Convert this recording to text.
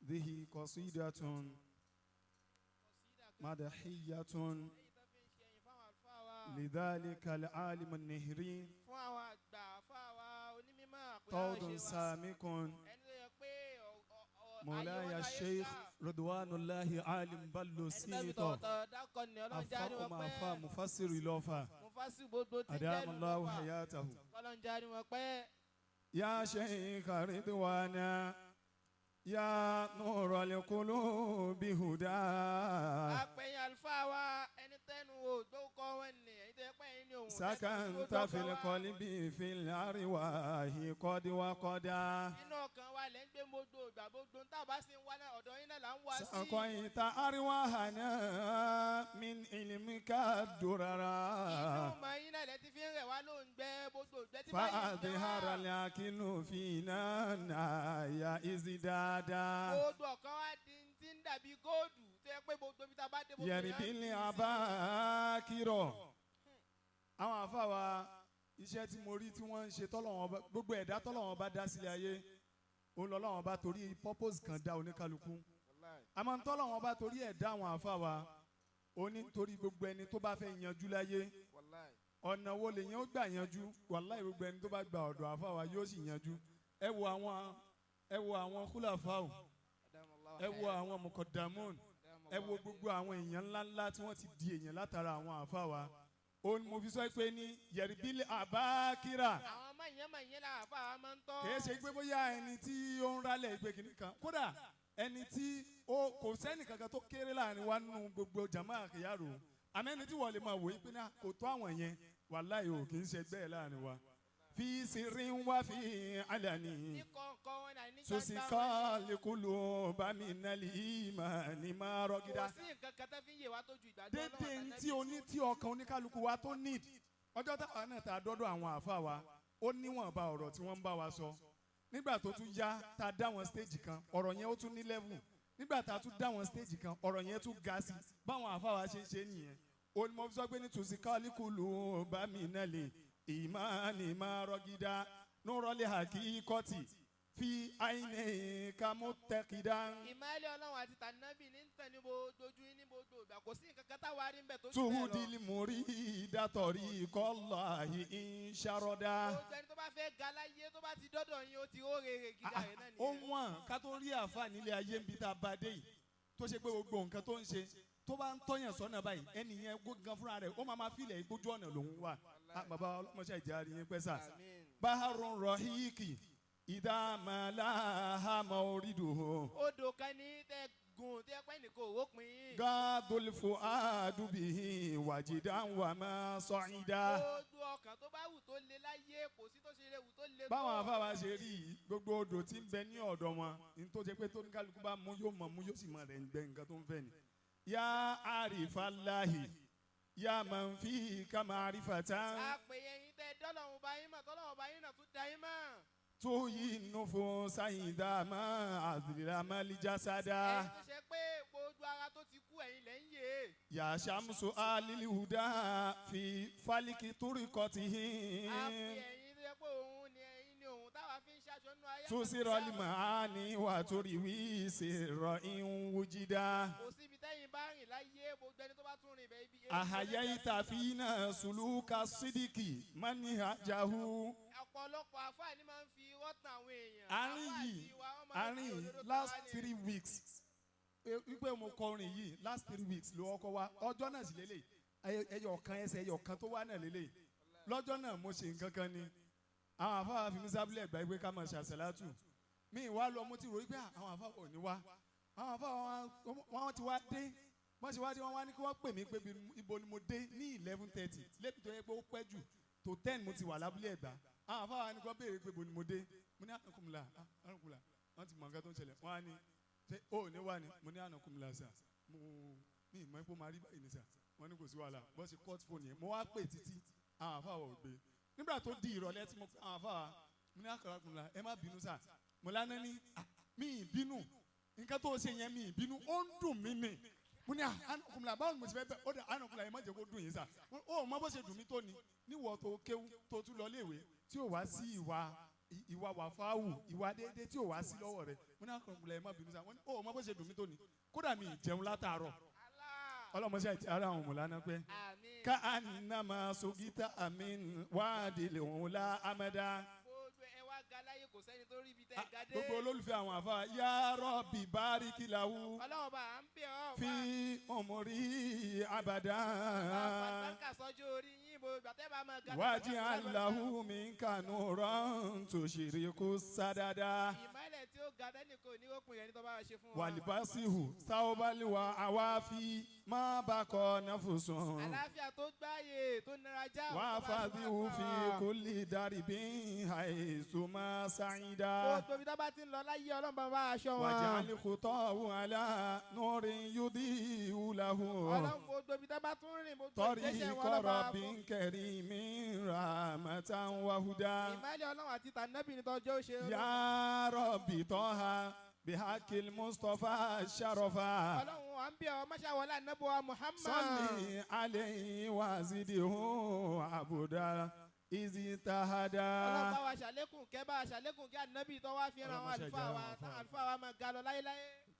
ذه قصيدة مدحية لذلك العالم النهري طود سامك مولاي الشيخ رضوان الله عالم بلو سينيتو أفاق ما أفا مفسر الألفا أدام الله حياته يا شيخ رضوانا يا نور القلوب هدى سكنت في القلب في الأرواح قد وقدا سقيت أرواحنا من علمك الدررا فأظهر الأكل فينا نايا إزدادا yẹ̀rìbílì abákírọ̀ àwọn àfàwà iṣẹ́ tí mo rí tí wọ́n ń ṣe tọ́lọ́wọ́n bá gbogbo ẹ̀dá tọ́lọ́wọ́n bá dá sílẹ̀ ayé òun lọ́lọ́wọ́n bá torí purpose kan dá oníkálukú àmọ́ tọ́lọ́wọ́n bá torí ẹ̀dá àwọn àfàwà òní torí gbogbo ẹni tó bá fẹ́ yanjú láyé ọ̀nà wo lè yẹn ó gbà yanjú wàláì gbogbo ẹni tó bá gba ọ̀dọ̀ àfàwà yóò sì yanjú ẹ wo àwọn kúlàfáù ẹ wo àwọn mọ̀kọ̀dàmọ́n ẹ wo gbogbo àwọn èèyàn ńláńlá tí wọ́n ti di èèyàn látara àwọn àfa wa òun mo fi sọ pé ní yẹ̀rìbílẹ̀ àbákírà àwọn ọmọ ìyẹn là àfa máa ń tọ́. kìí ṣe pé bóyá ẹni tí ó ń rálẹ̀ ìgbé kìíní kan kódà ẹni tí ó kò sẹ́ni kankan tó kéré láàrin wa nínú gbogbo jama àkìyàrò àmẹ́ni tí wọ́n lè máa wò ó pé ní kò tó àwọn yẹn wàláhì ò kì í ṣe gbẹ́ láàrin wa. في سر وفي علني سوسك القلوب من الإيمان ما رغدا dédé ntí oní tí ọkàn oníkálukú wa tó need ọjọ́ táwa náà ta dọ́dọ̀ àwọn àfa wa ó níwọ̀nba ọ̀rọ̀ tí wọ́n ń bá wa sọ nígbà tó tún yá ta dá wọn stage kan ọ̀rọ̀ yẹn ó tún ní level nígbà tá a tún dá wọn stage kan ọ̀rọ̀ yẹn tún ga sí báwọn àfa wa ṣe ń ṣe nìyẹn onímọ̀ fi sọ pé ní tòsíkà líkùlù bá mi náà lè imani ma rọgida nurọlẹ hakikọti fi àyìnlẹ kamutekidan. ìmọ̀lẹ̀ ọlọ́run àti tànàbì ní tàn ní bo dojú ní bo do ìgbà kò sí nǹkan kan táwa rí ń bẹ̀ tó jù bẹ́ẹ̀ lọ. tuhudili muri datori kọlahi insarọda. gbogbo ẹni tó bá fẹ́ ga láyé tó bá ti dọ́dọ̀ yín ó ti ó rere gíga rẹ̀ náà nìyẹn. ó wọ̀n ká tó rí àfa nílé ayé ń bi tá a bá dé yìí tó ṣe pé gbogbo nǹkan tó ń ṣe tó bá ń tọ́yàn sọ́nà báyìí ẹni yẹn gbógan fúnra rẹ̀ ó máa filẹ̀ ìgbójú ọ̀nà lòún wà bàbá ọlọ́mọṣẹ́ ìjà rí yẹn pẹ́ sà. baharun rahiki ìdámàlà hàmà orídùú. odò kan ní tẹ gùn tẹ pẹ́ nìkan òwò pin. gàdúlfò àdùbí wàjìdá wà má sọ̀yìndà. odò ọkàn tó bá wù tó lé láyé kò sí tó ṣe lè wù tó lé tó. báwọn afáwa ṣe rí i gbogbo odò tí ń bẹ ní ọ̀dọ̀ wọn ní tó ṣe pé tó ní kálukú bá mú yóò mọ̀ mú yóò sì mọ̀ rẹ̀ ń gbẹ nǹkan tó ń fẹ́ ni. ya arifalahi ya man fi kama arifata. àpèyẹ yín tẹ dọ́lọ́hún bá yín mọ̀ tọ́lọ́hún bá yín náà tún da yín mọ̀. tó yí nufo sayida ma àdìrà malija sada. ẹni tó ṣe pé gbogbo ara tó ti kú ẹ̀yin lẹ́ ń yè. ya sàmùsù alilihuda fi faliki turikọtihi. àpèyẹ yín tó ṣe pé òun ni ẹ̀yin ni òun táwa fi ń ṣaṣọ nínú ayé. tó sì rọlì màá ní wà torí wí sí rọ ìwújídá. kò síbi tẹ́yìn bá rìn láyé gbogbo ẹni tó bá tún rìn bẹ́ẹ̀ ibi. àhàyẹ ìtàfínà sùlùkà sídìkì mani àjàhù. ọ̀pọ̀lọpọ̀ àfáàní máa ń fi rọ́tàn àwọn èèyàn. àárín yìí last 3 weeks wípé mo kọrin yìí last 3 weeks ló ọkọ wa ọjọ́ náà sì lélẹ̀ ẹyọ kan ẹsẹ̀ ẹyọ kan tó wà náà lélẹ̀ lọ́jọ́ náà mo ṣe nǹkan kan ni àwọn àfáà fi mí sábúlẹ̀ gbà pé ká máa ṣàṣàlátù mi ìwà lọ mo ti rò wípé àwọn àfáà ò ní wá àwọn àfáà wọn ti wá dé wọ́n ṣe wá dé wọ́n wá ní kí wọ́n pè mí pé ibo ni mo dé ní 11:30 lẹ́bi tó yẹ pé ó pẹ́ jù tó 10 mo ti wà lábúlé Ẹ̀gbá àwọn àfáà ni kí wọ́n béèrè pé ibo ni mo dé mo ní ànàkùnmùlà wọ́n ti mọ̀ nǹkan tó ń ṣẹlẹ̀ wọ́n á ní ṣe ó ní wá ni mo ní ànàkùnmùlà sà mo ní ìmọ̀ ipò máa rí báyìí ní sà wọ́n ní kò sí wàhálà bọ́ ṣe court phone yẹn mo wá pè títí àwọn àfáà wọ̀ gbé nígbà tó di ìrọ̀lẹ́ tí mo pè àwọn àfáà mo ní ànàkùnmùlà ẹ má bínú sà mo lánàá ní mi ì bínú nǹkan tó ṣe yẹn mi ì bínú ó ń dùn mí ni mo ní ànàkùnmùlà báwo ni mo ṣe fẹ́ bẹ́ẹ̀ ó dà ànàkùnmùlà yẹn má jẹ́ kó dùn yín sà ó mọ bó ṣe dùn mí tó ni níwọ̀ tó kéwú tó tún lọ léèwé tí ò wá sí ìwà ìwà wàfáwù ìwà déédéé tí ò wá sí lọ́wọ́ rẹ̀ mo ní àkọkùnrin ẹ̀ má bínú sáà wọ́n ní ó mọ bó ṣe dùn mí tó ní kódà mi ì jẹun látàárọ̀ ọlọ́mọṣẹ́ ti ara àwọn mọ̀lánà pé ká ànínàmá sogita amin wádìí lòun la amẹ́dá. Gbogbo olólùfẹ́ àwọn àfa ya Rabbi bariki lahu fi umri abada waj'al lahu minka nuran tushriku sadada walibasihu sawbal wa awafi ma baqa nafusun wa fadhihu fi kulli daribin haythu ma sa'ida waj'al khutahu ala nurin yudi'u lahu tariqa rabbin karimin rahmatan wa huda ya Rabbi taha bihaqil Mustafa sharafa salli alayhi wa zidhu abuda izi tahada. Ọlọ́run bá wa ṣàlékún kẹ́ bá wa ṣàlékún kí ànábì tó wá fi ran àwọn àlùfáà wa táwọn àlùfáà wa máa ga lọ láéláé.